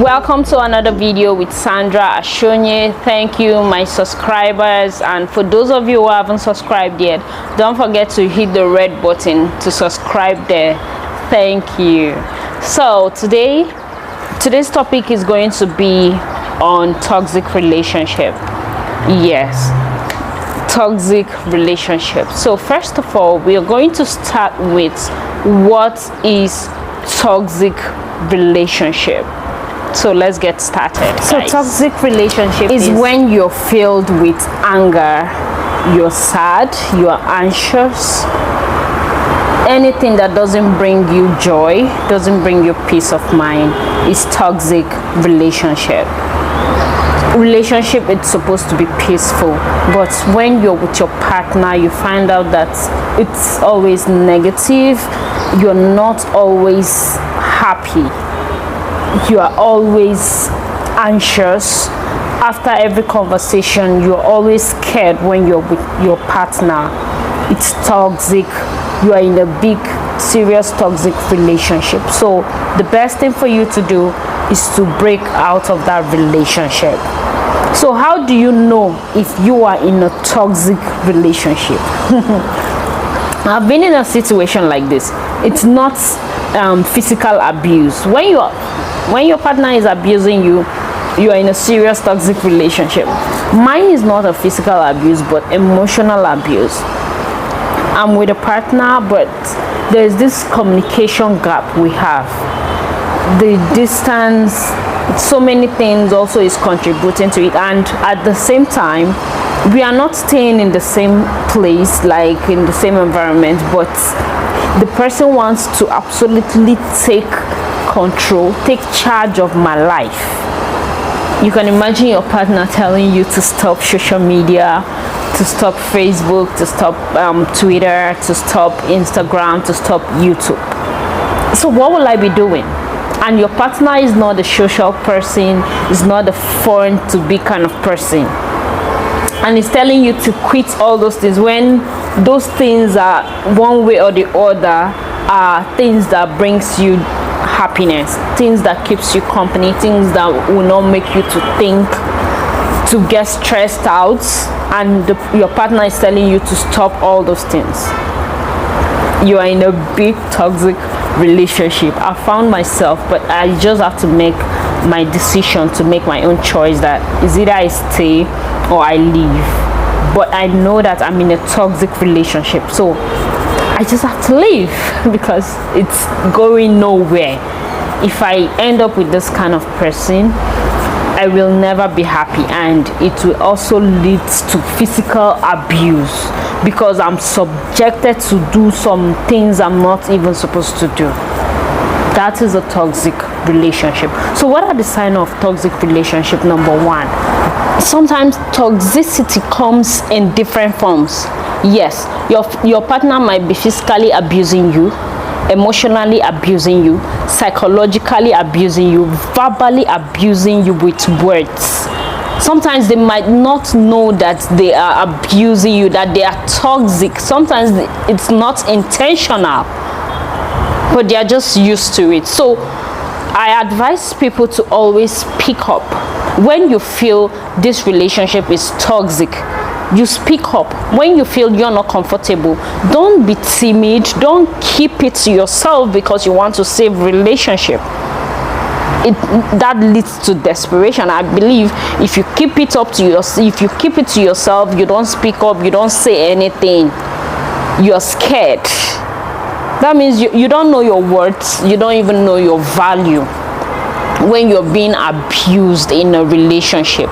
Welcome to another video with Sandra Ashonye. Thank you, my subscribers, and for those of you who haven't subscribed yet, don't forget to hit the red button to subscribe there. Thank you. So today's topic is going to be on toxic relationship. Yes, toxic relationship. So first of all, we are going to start with what is toxic relationship. So let's get started. So toxic relationship is when you're filled with anger, you're sad, you're anxious, anything that doesn't bring you joy, doesn't bring you peace of mind is toxic relationship. Relationship is supposed to be peaceful, but when you're with your partner, you find out that it's always negative, you're not always happy, you are always anxious. After every conversation, you're always scared when you're with your partner. It's toxic. You are in a big, serious toxic relationship. So the best thing for you to do is to break out of that relationship. So how do you know if you are in a toxic relationship? I've been in a situation like this. It's not physical abuse. When your partner is abusing you, you are in a serious toxic relationship. Mine is not a physical abuse, but emotional abuse. I'm with a partner, but there's this communication gap we have. The distance, so many things also is contributing to it, and at the same time, we are not staying in the same place, like in the same environment, but the person wants to absolutely take control, take charge of my life. You can imagine your partner telling you to stop social media, to stop Facebook, to stop Twitter, to stop Instagram, to stop YouTube. So what will I be doing? And your partner is not a social person, is not a fun to be kind of person, and is telling you to quit all those things, when those things are one way or the other are things that brings you happiness, things that keeps you company, things that will not make you to think, to get stressed out, and your partner is telling you to stop all those things. You are in a big toxic relationship. I found myself, but I just have to make my decision, to make my own choice, that is either I stay or I leave. But I know that I'm in a toxic relationship, so I just have to leave because it's going nowhere. If I end up with this kind of person, I will never be happy, and it will also lead to physical abuse because I'm subjected to do some things I'm not even supposed to do. That is a toxic relationship. So what are the signs of toxic relationship? Number one, sometimes toxicity comes in different forms. Yes, your partner might be physically abusing you, emotionally abusing you, psychologically abusing you, verbally abusing you with words. Sometimes they might not know that they are abusing you, that they are toxic. Sometimes it's not intentional, but they are just used to it. So I advise people to always pick up. When you feel this relationship is toxic, you speak up. When you feel you're not comfortable, don't be timid, don't keep it to yourself because you want to save relationship. That leads to desperation. I believe if you keep it up to yourself, you don't speak up, you don't say anything, you're scared. That means you don't know your worth, you don't even know your value when you're being abused in a relationship.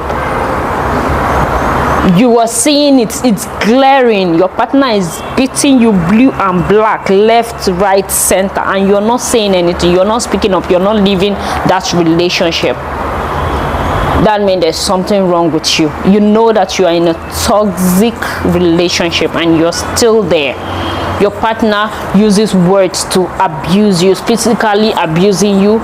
You are seeing it's glaring. Your partner is beating you blue and black, left, right, center, and you're not saying anything, you're not speaking up, you're not leaving that relationship. That means there's something wrong with you. You know that you are in a toxic relationship and you're still there. Your partner uses words to abuse you, physically abusing you,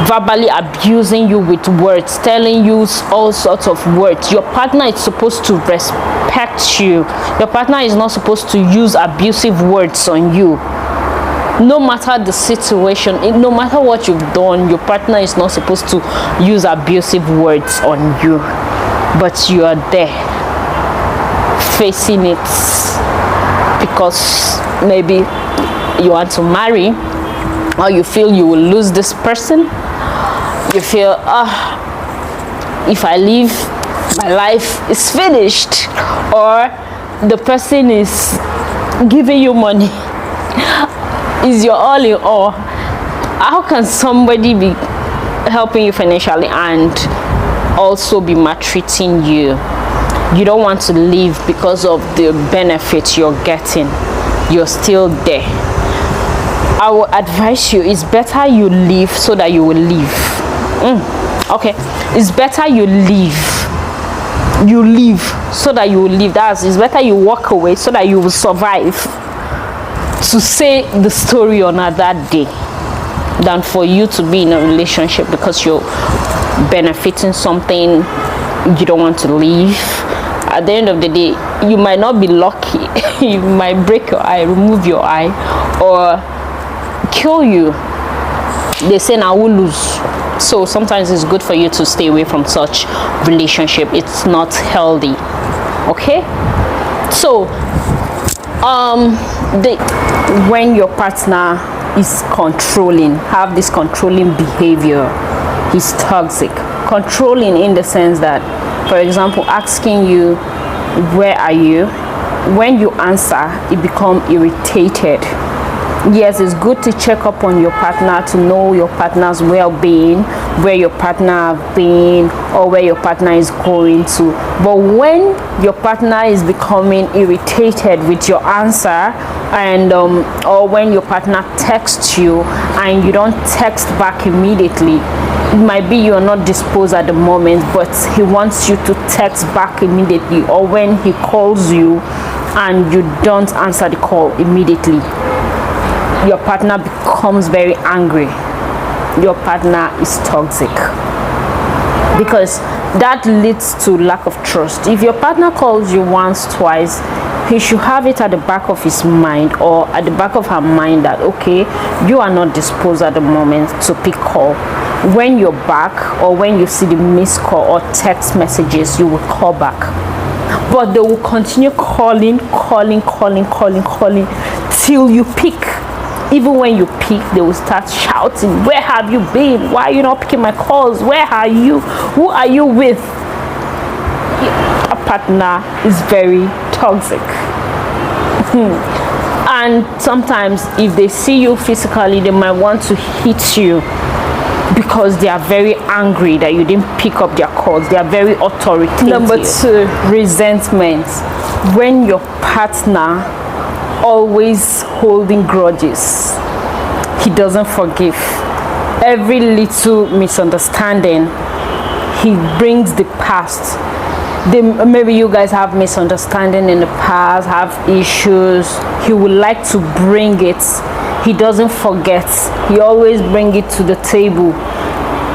verbally abusing you with words, telling you all sorts of words. Your partner is supposed to respect you. Your partner is not supposed to use abusive words on you. No matter the situation, no matter what you've done, your partner is not supposed to use abusive words on you, but you are there facing it because maybe you want to marry, or you feel you will lose this person. You feel, if I leave, my life is finished, or the person is giving you money, is your all in all. How can somebody be helping you financially and also be maltreating you? You don't want to leave because of the benefits you're getting. You're still there. I will advise you, it's better you leave so that you will leave. Okay, it's better you leave so that you will live. It's better you walk away so that you will survive to say the story on another day than for you to be in a relationship because you're benefiting something you don't want to leave. At the end of the day, you might not be lucky. You might break your eye, remove your eye, or kill you. They say now we lose. So sometimes it's good for you to stay away from such relationship. It's not healthy. Okay, so when your partner is controlling, have this controlling behavior, he's toxic. Controlling in the sense that, for example, asking you where are you, when you answer it become irritated. Yes, it's good to check up on your partner to know your partner's well-being, where your partner have been or where your partner is going to. But when your partner is becoming irritated with your answer, and or when your partner texts you and you don't text back immediately, it might be you're not disposed at the moment, but he wants you to text back immediately, or when he calls you and you don't answer the call immediately, your partner becomes very angry. Your partner is toxic, because that leads to lack of trust. If your partner calls you once, twice, he should have it at the back of his mind or at the back of her mind that, okay, you are not disposed at the moment to pick call. When you're back, or when you see the missed call or text messages, you will call back. But they will continue calling till you pick. Even when you pick, they will start shouting, where have you been? Why are you not picking my calls? Where are you? Who are you with? A partner is very toxic. And sometimes if they see you physically, they might want to hit you because they are very angry that you didn't pick up their calls. They are very authoritative. Number 2, resentment. When your partner always holding grudges, he doesn't forgive. Every little misunderstanding, he brings the past. Maybe you guys have misunderstanding in the past, have issues, he would like to bring it. He doesn't forget. He always bring it to the table,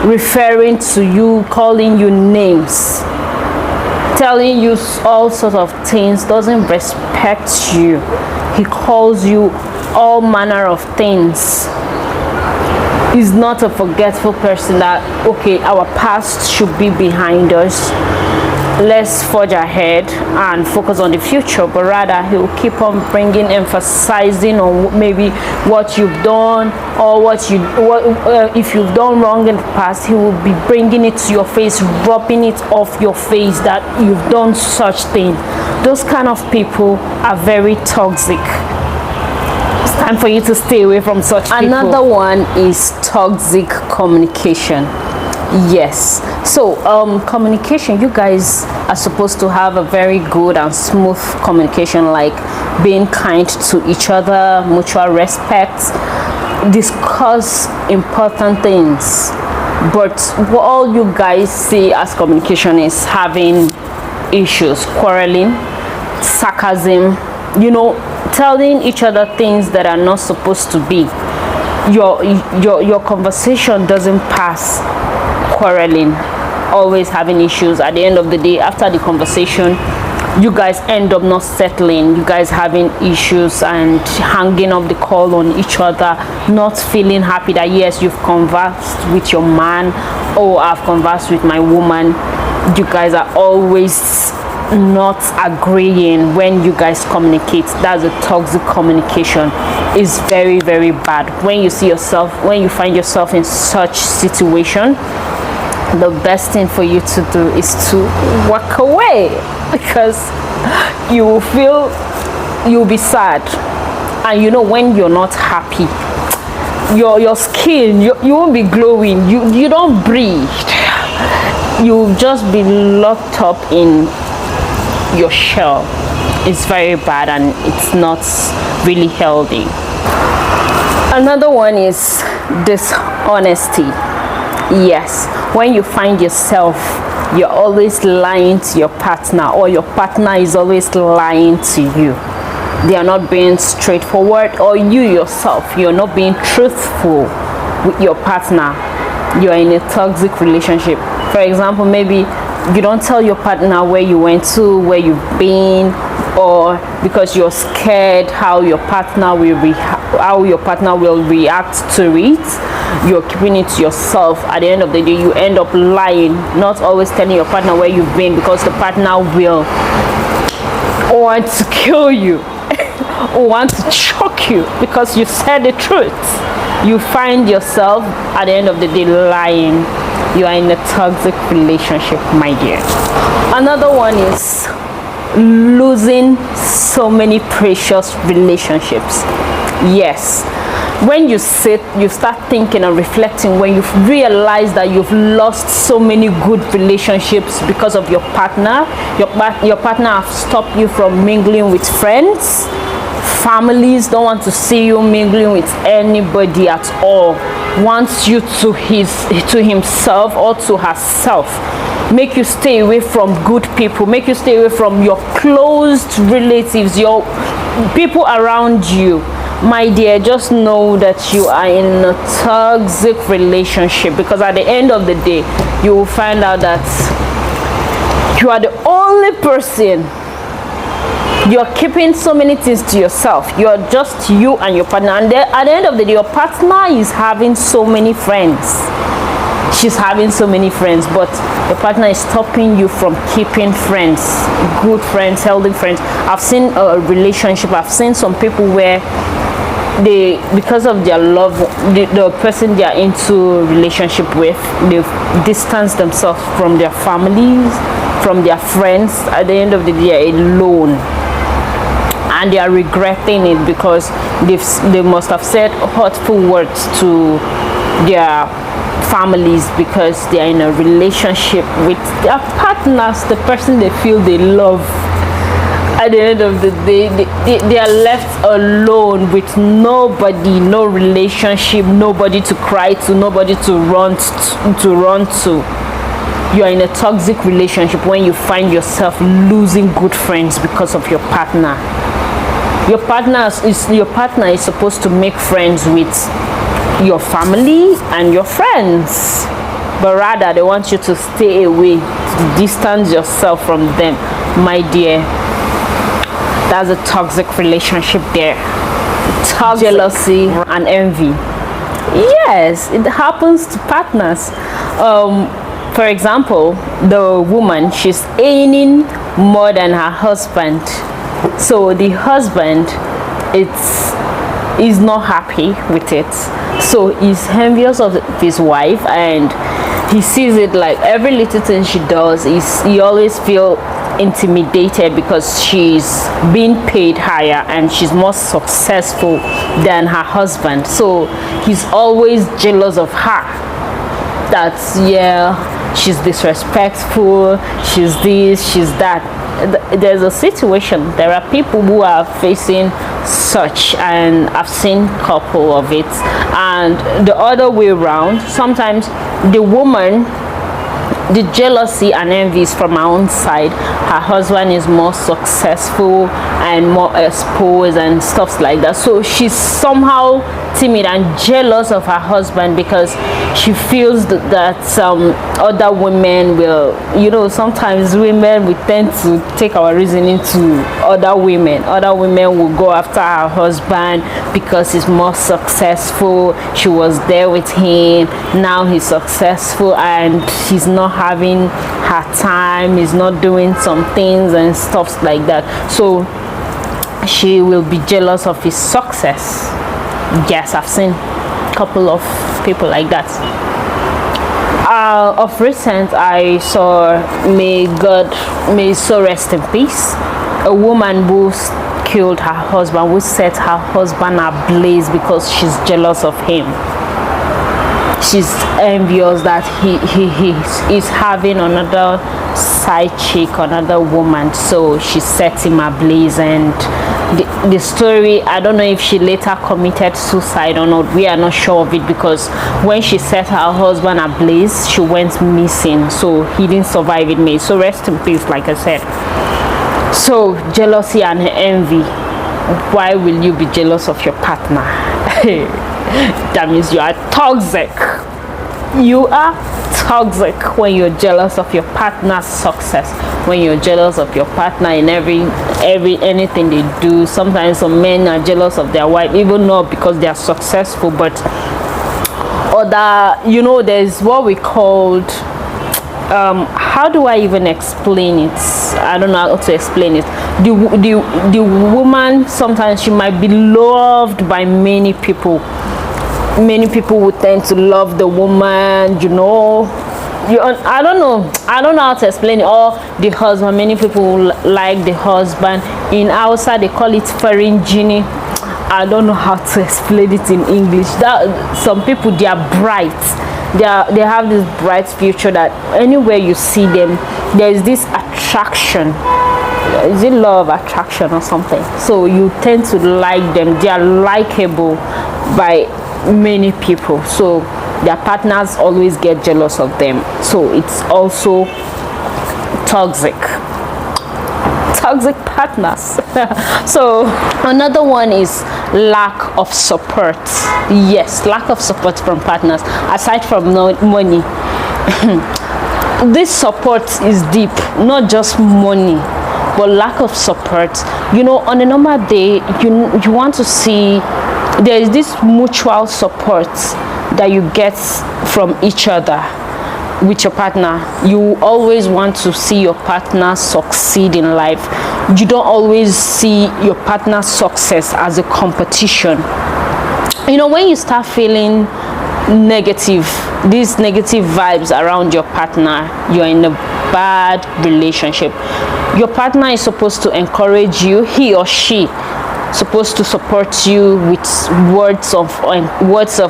referring to you, calling you names, telling you all sorts of things, doesn't respect you. He calls you all manner of things. He's not a forgetful person that, okay, our past should be behind us, let's forge ahead and focus on the future. But rather, he'll keep on bringing, emphasizing on maybe what you've done, or if you've done wrong in the past, he will be bringing it to your face, rubbing it off your face that you've done such thing. Those kind of people are very toxic. It's time for you to stay away from such people. Another one is toxic communication. Yes, so communication, you guys are supposed to have a very good and smooth communication, like being kind to each other, mutual respect, discuss important things. But what all you guys see as communication is having issues, quarreling, sarcasm, telling each other things that are not supposed to be. Your conversation doesn't pass quarreling, always having issues. At the end of the day, after the conversation, you guys end up not settling, you guys having issues and hanging up the call on each other, not feeling happy that yes, you've conversed with your man, or I've conversed with my woman. You guys are always not agreeing when you guys communicate. That's a toxic communication. Is very, very bad. When you find yourself in such situation, the best thing for you to do is to walk away, because you'll be sad, and when you're not happy, your skin, you won't be glowing, you don't breathe, you'll just be locked up in your shell. It's very bad, and it's not really healthy. Another one is dishonesty. Yes, when you find yourself, you're always lying to your partner, or your partner is always lying to you. They are not being straightforward, or you yourself, you're not being truthful with your partner. You're in a toxic relationship. For example, maybe you don't tell your partner where you went to, where you've been, or because you're scared how your partner will react to it. You're keeping it to yourself. At the end of the day, you end up lying, not always telling your partner where you've been, because the partner will want to kill you or want to choke you because you said the truth. You find yourself at the end of the day lying. You are in a toxic relationship, my dear. Another one is losing so many precious relationships. Yes, when you start thinking and reflecting, when you realize that you've lost so many good relationships because of your partner. Your partner have stopped you from mingling with friends. Families don't want to see you mingling with anybody at all. Wants you to himself or to herself. Make you stay away from good people. Make you stay away from your close relatives, your people around you. My dear, just know that you are in a toxic relationship, because at the end of the day, you will find out that you are the only person. You're keeping so many things to yourself. You're just you and your partner, and at the end of the day, your partner is having so many friends. She's having so many friends, but your partner is stopping you from keeping friends, good friends, healthy friends. I've seen a relationship, I've seen some people where because of their love, the person they are into relationship with, they've distanced themselves from their families, from their friends. At the end of the day, they are alone, and they are regretting it, because they must have said hurtful words to their families, because they are in a relationship with their partners, the person they feel they love. At the end of the day, they are left alone with nobody, no relationship, nobody to cry to, nobody to run to. You are in a toxic relationship when you find yourself losing good friends because of your partner. Your partner is supposed to make friends with your family and your friends, but rather they want you to stay away, to distance yourself from them. My dear, that's a toxic relationship there. Toxic jealousy and envy. Yes, it happens to partners. For example, the woman, she's earning more than her husband, so the husband is not happy with it, so he's envious of his wife, and he sees it like every little thing she does he always feel intimidated, because she's being paid higher and she's more successful than her husband, so he's always jealous of her. That's, yeah, she's disrespectful, she's this, she's that. There's a situation, there are people who are facing such, and I've seen couple of it. And the other way around, sometimes the woman the jealousy and envy is from her own side. Her husband is more successful and more exposed and stuff like that, so she's somehow timid and jealous of her husband because she feels that other women will, you know, sometimes women we tend to take our reasoning to other women will go after her husband because he's more successful. She was there with him, now he's successful and he's not having her time, he's not doing some things and stuff like that, so she will be jealous of his success. Yes, I've seen a couple of people like that. Of recent, I saw, may he so rest in peace, a woman who killed her husband, who set her husband ablaze because she's jealous of him. She's envious that he is having another side chick, another woman, so she set him ablaze. And the story, I don't know if she later committed suicide or not, we are not sure of it, because when she set her husband ablaze, she went missing, so he didn't survive it. May so rest in peace, like I said. So jealousy and envy, why will you be jealous of your partner? That means you are toxic. You are toxic when you're jealous of your partner's success, when you're jealous of your partner in anything they do. Sometimes some men are jealous of their wife, even not because they are successful, but other, you know, there's what we called how do I even explain it? I don't know how to explain it. The woman, sometimes she might be loved by many people. Many people would tend to love the woman, you know. I don't know how to explain it. Or the husband, many people like the husband. In Hausa they call it farin jini. I don't know how to explain it in English. That some people, they are bright, they have this bright future that anywhere you see them, there is this attraction. Is it love attraction or something? So you tend to like them. They are likable by many people, so their partners always get jealous of them, so it's also toxic partners. So another one is lack of support. Yes, lack of support from partners, aside from money. This support is deep, not just money, but lack of support. You know, on a normal day, you want to see there is this mutual support that you get from each other with your partner. You always want to see your partner succeed in life. You don't always see your partner's success as a competition. You know, when you start feeling these negative vibes around your partner, you're in a bad relationship. Your partner is supposed to encourage you, he or she supposed to support you with words of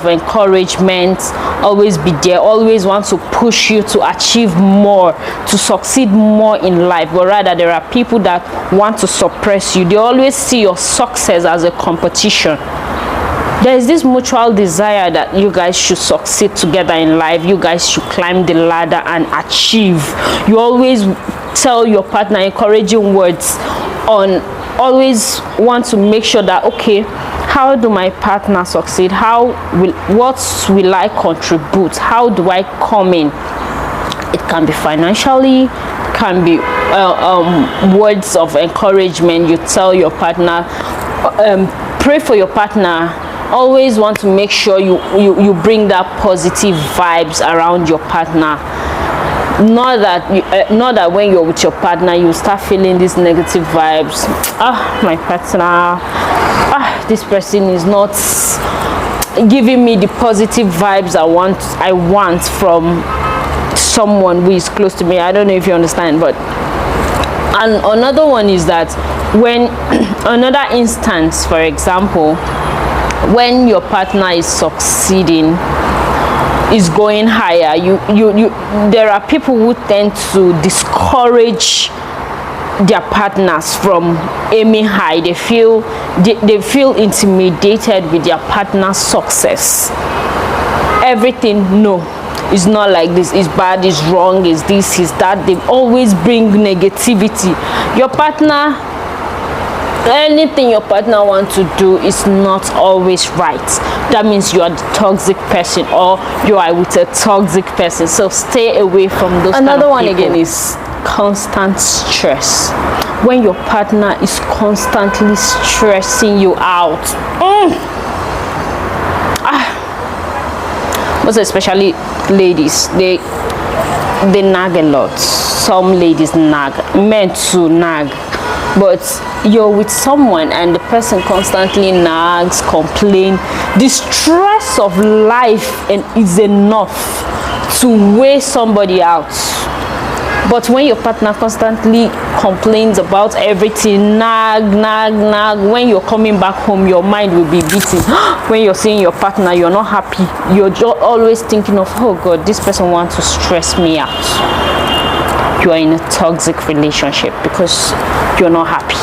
encouragement, always be there, always want to push you to achieve more, to succeed more in life. But rather, there are people that want to suppress you. They always see your success as a competition. There is this mutual desire that you guys should succeed together in life. You guys should climb the ladder and achieve. You always tell your partner encouraging words on, always want to make sure that, okay, how do my partner succeed? What will I contribute? How do I come in? It can be financially, can be words of encouragement. You tell your partner, pray for your partner. Always want to make sure you bring that positive vibes around your partner. Not that when you're with your partner you start feeling these negative vibes. My partner, this person is not giving me the positive vibes I want from someone who is close to me. I don't know if you understand. But and another one is that when another instance, for example, when your partner is succeeding, is going higher, there are people who tend to discourage their partners from aiming high. They feel intimidated with their partner's success. Everything, no, it's not like this, it's bad, it's wrong, it's this, it's that. They always bring negativity. Your partner, anything your partner wants to do is not always right. That means you are the toxic person, or you are with a toxic person. So stay away from those. Another one again is constant stress. When your partner is constantly stressing you out, most especially ladies, they nag a lot. Some ladies nag, men too nag. But you're with someone and the person constantly nags, complain. The stress of life is enough to weigh somebody out. But when your partner constantly complains about everything, nag, when you're coming back home, your mind will be beating. When you're seeing your partner, you're not happy. You're just always thinking of, oh God, this person wants to stress me out. You are in a toxic relationship because you're not happy.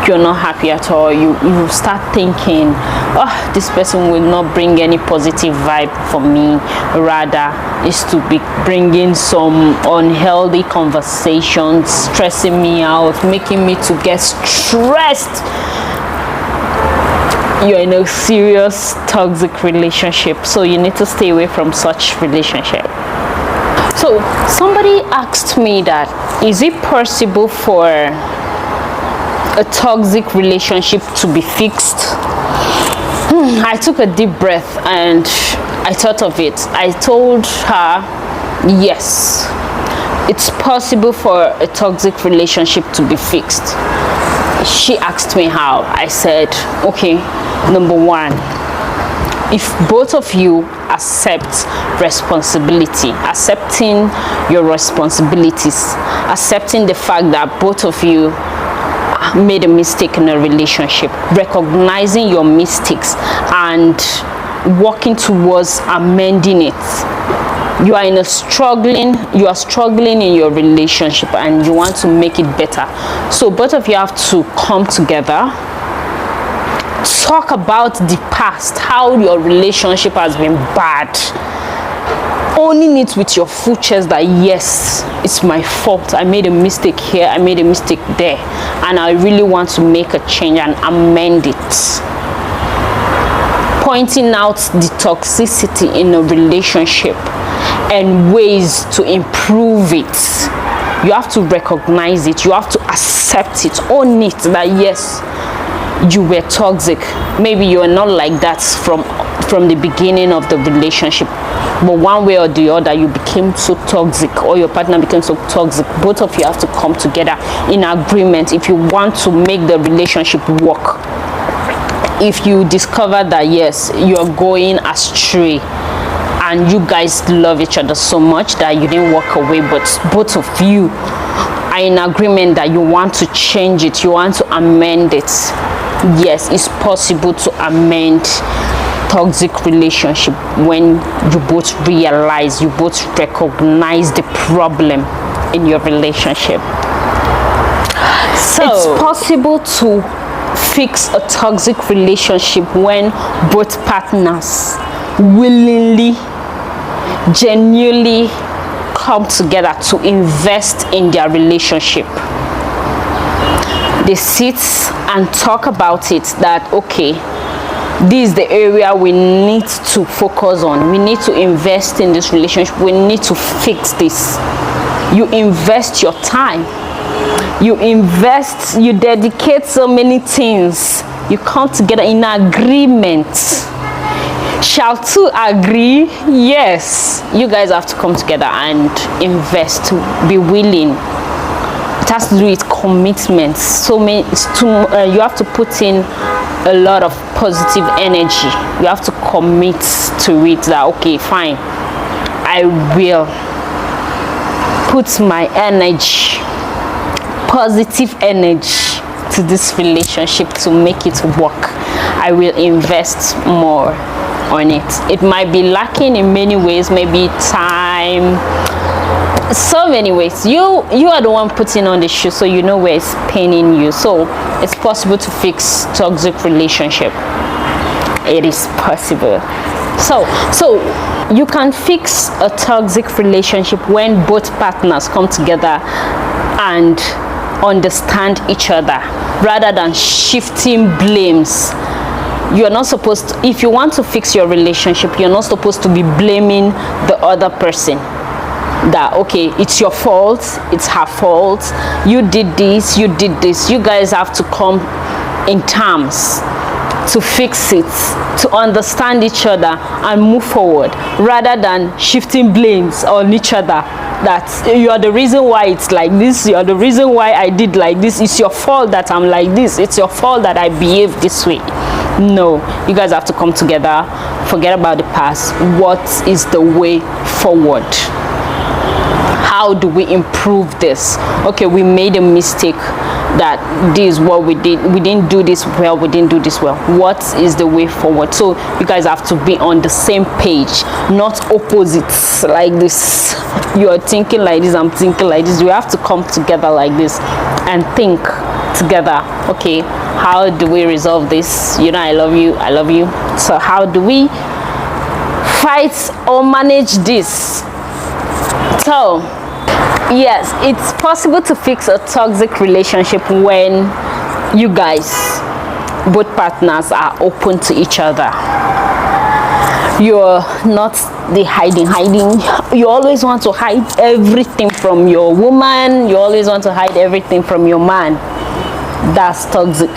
You're not happy at all. You start thinking, oh, this person will not bring any positive vibe for me. Rather, is to be bringing some unhealthy conversations, stressing me out, making me to get stressed. You're in a serious toxic relationship, so you need to stay away from such relationship. So somebody asked me that, is it possible for a toxic relationship to be fixed? I took a deep breath and I thought of it. I told her, yes, it's possible for a toxic relationship to be fixed. She asked me how. I said, okay, number one, if both of you accept responsibility, accepting your responsibilities, accepting the fact that both of you made a mistake in a relationship, recognizing your mistakes and working towards amending it. You are struggling in your relationship and you want to make it better. So both of you have to come together, talk about the past, how your relationship has been bad, owning it with your full chest that yes, it's my fault, I made a mistake here, I made a mistake there, and I really want to make a change and amend it. Pointing out the toxicity in a relationship and ways to improve it. You have to recognize it, you have to accept it, own it, that yes, you were toxic. Maybe you are not like that from the beginning of the relationship, but one way or the other you became so toxic, or your partner became so toxic. Both of you have to come together in agreement if you want to make the relationship work. If you discover that yes, you're going astray and you guys love each other so much that you didn't walk away, but both of you are in agreement that you want to change it, you want to amend it, yes, it's possible to amend toxic relationship when you both realize, you both recognize the problem in your relationship. So it's possible to fix a toxic relationship when both partners willingly, genuinely come together to invest in their relationship. They sit and talk about it, that okay, this is the area we need to focus on. We need to invest in this relationship. We need to fix this. You invest your time. You invest, you dedicate so many things. You come together in agreement. Shall two agree? Yes. You guys have to come together and invest, be willing. It has to do with commitments. So many, you have to put in a lot of positive energy. You have to commit to it, that okay, fine, I will put my energy, positive energy, to this relationship to make it work. I will invest more on it. It might be lacking in many ways, maybe time, so many ways. You are the one putting on the shoe, so you know where it's paining you. So it's possible to fix toxic relationship. It is possible. So you can fix a toxic relationship when both partners come together and understand each other rather than shifting blames. You're not supposed to, if you want to fix your relationship, you're not supposed to be blaming the other person. That, okay, it's your fault, it's her fault, you did this, you did this. You guys have to come in terms to fix it, to understand each other and move forward, rather than shifting blames on each other. That you are the reason why it's like this, you are the reason why I did like this, it's your fault that I'm like this, it's your fault that I behave this way. No, you guys have to come together, forget about the past. What is the way forward? How do we improve this? Okay, we made a mistake, that this is what we did, we didn't do this well, we didn't do this well. What is the way forward? So you guys have to be on the same page, not opposites like this. You are thinking like this, I'm thinking like this. We have to come together like this and think together. Okay, how do we resolve this? You know, I love you, I love you. So how do we fight or manage this? So yes, it's possible to fix a toxic relationship when you guys, both partners, are open to each other. You're not the hiding. You always want to hide everything from your woman. You always want to hide everything from your man. That's toxic.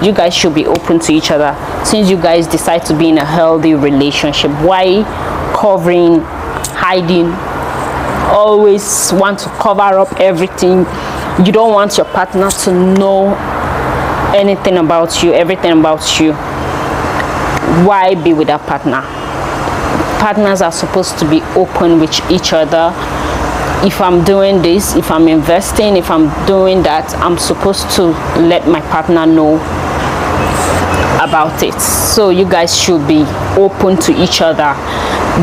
You guys should be open to each other. Since you guys decide to be in a healthy relationship, why covering, hiding? Always want to cover up everything. You don't want your partner to know anything about you, everything about you. Why be with a partner? Partners are supposed to be open with each other. If I'm doing this, if I'm investing, if I'm doing that, I'm supposed to let my partner know about it. So you guys should be open to each other.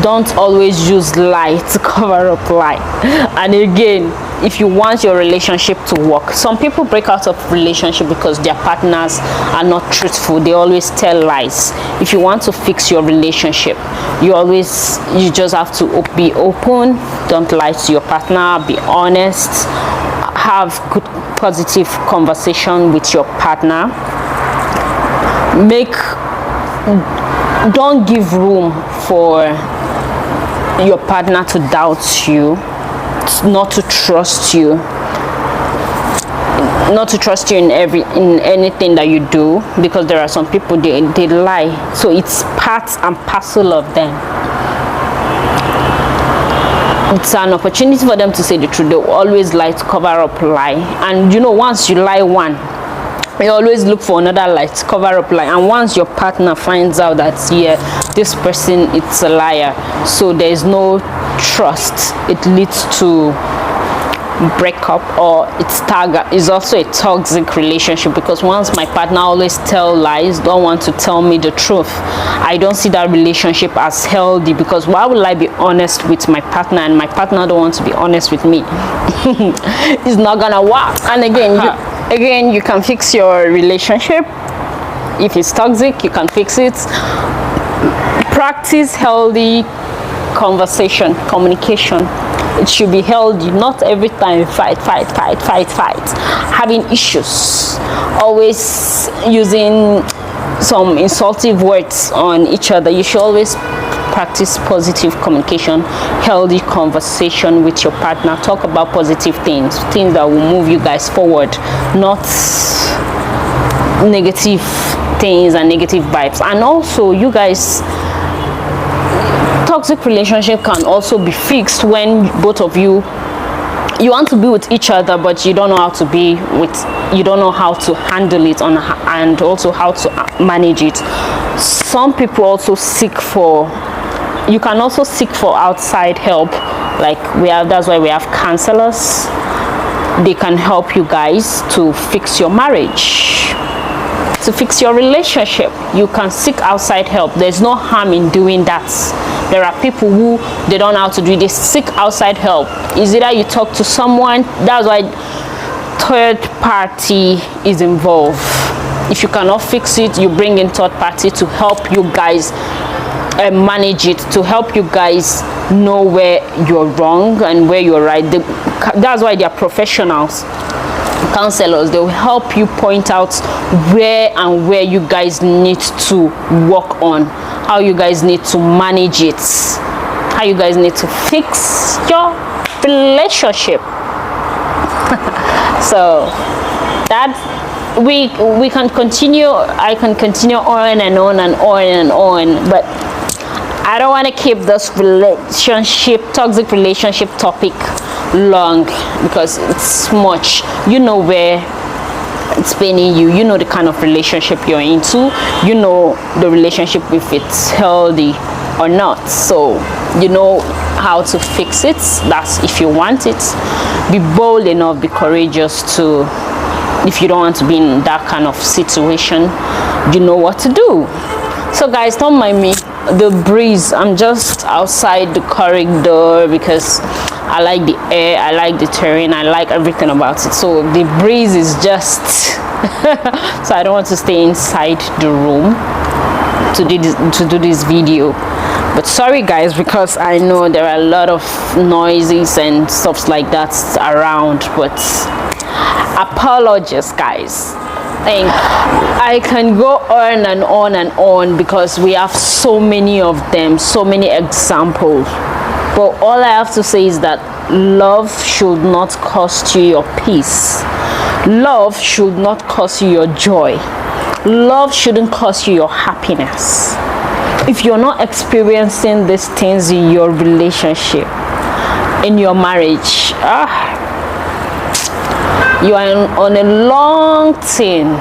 Don't always use lie to cover up lie. And again, if you want your relationship to work, some people break out of relationship because their partners are not truthful. They always tell lies. If you want to fix your relationship, you just have to be open. Don't lie to your partner. Be honest. Have good positive conversation with your partner. Don't give room for your partner to doubt you, not to trust you in anything that you do, because there are some people, they lie. So it's part and parcel of them. It's an opportunity for them to say the truth. They always lie to cover up lie. And you know, once you lie one, you always look for another lie to cover up lie. And once your partner finds out that, yeah, this person it's a liar, so there is no trust, it leads to breakup, or it's also a toxic relationship. Because once my partner always tell lies, don't want to tell me the truth, I don't see that relationship as healthy. Because why would I be honest with my partner and my partner don't want to be honest with me? It's not gonna work. And again, you can fix your relationship. If it's toxic, you can fix it. Practice healthy conversation, communication. It should be healthy, not every time fight. Having issues, always using some insultive words on each other. You should always practice positive communication, healthy conversation with your partner. Talk about positive things that will move you guys forward, not negative things and negative vibes. And also, you guys, toxic relationship can also be fixed when both of you want to be with each other, but you don't know how to you don't know how to handle it and also how to manage it. Some people also you can also seek for outside help. That's why we have counselors. They can help you guys to fix your marriage, to fix your relationship. You can seek outside help. There's no harm in doing that. There are people who they don't know how to do it. They seek outside help. Is either you talk to someone. That's why third party is involved. If you cannot fix it, you bring in third party to help you guys manage it, to help you guys know where you're wrong and where you're right. That's why they are professionals, counselors. They will help you point out where you guys need to work on, how you guys need to manage it, how you guys need to fix your relationship. So that we can continue. I can continue on and on and on and on, but I don't want to keep this toxic relationship topic long, because it's much. You know where it's paining you, you know the kind of relationship you're into, you know the relationship, if it's healthy or not, so you know how to fix it. That's if you want it. Be bold enough, be courageous to, if you don't want to be in that kind of situation, you know what to do. So guys, don't mind me, the breeze. I'm just outside the corridor because I like the air, I like the terrain, I like everything about it. So the breeze is just so I don't want to stay inside the room to do this video. But sorry guys, because I know there are a lot of noises and stuff like that around, but apologies guys. And I can go on and on and on because we have so many of them, so many examples. But all I have to say is that love should not cost you your peace. Love should not cost you your joy. Love shouldn't cost you your happiness. If you're not experiencing these things in your relationship, in your marriage, you are on a long thing.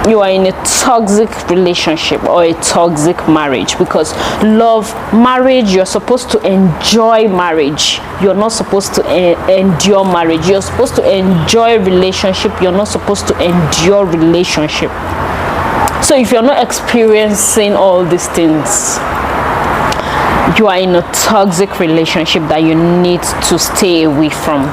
You are in a toxic relationship or a toxic marriage, because marriage, you're supposed to enjoy marriage. You're not supposed to endure marriage. You're supposed to enjoy relationship. You're not supposed to endure relationship. So if you're not experiencing all these things, you are in a toxic relationship that you need to stay away from.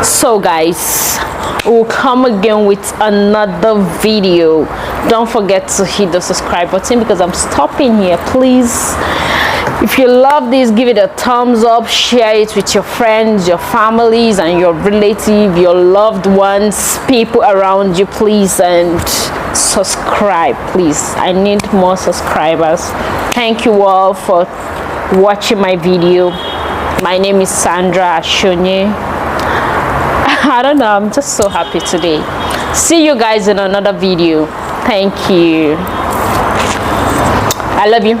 So guys, we'll come again with another video. Don't forget to hit the subscribe button, because I'm stopping here. Please, if you love this, give it a thumbs up, share it with your friends, your families, and your relatives, your loved ones, people around you, please. And subscribe, please. I need more subscribers. Thank you all for watching my video. My name is Sandra Ashonye. I don't know, I'm just so happy today. See you guys in another video. Thank you. I love you.